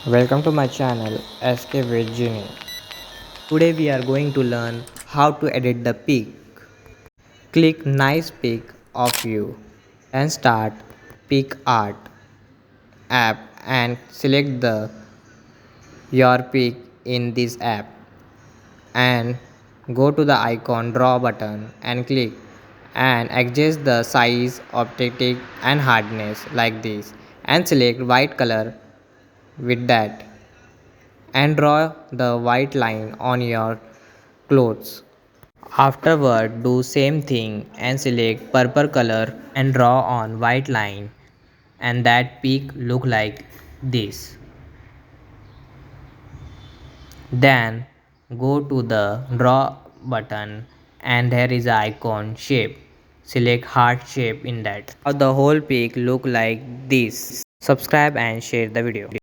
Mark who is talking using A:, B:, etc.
A: Welcome to my channel SK with Genie. Today we are going to learn how to edit the pic. Click nice pic of you and start pic art app and select the your pic in this app and go to the icon draw button and click and adjust the size, optic and hardness like this and select white color with that and draw the white line on your clothes. Afterward, do same thing and select purple color and draw on white line and that peak look like this. Then go to the draw button and there is a icon shape. Select heart shape in that. Now the whole peak look like this. Subscribe and share the video.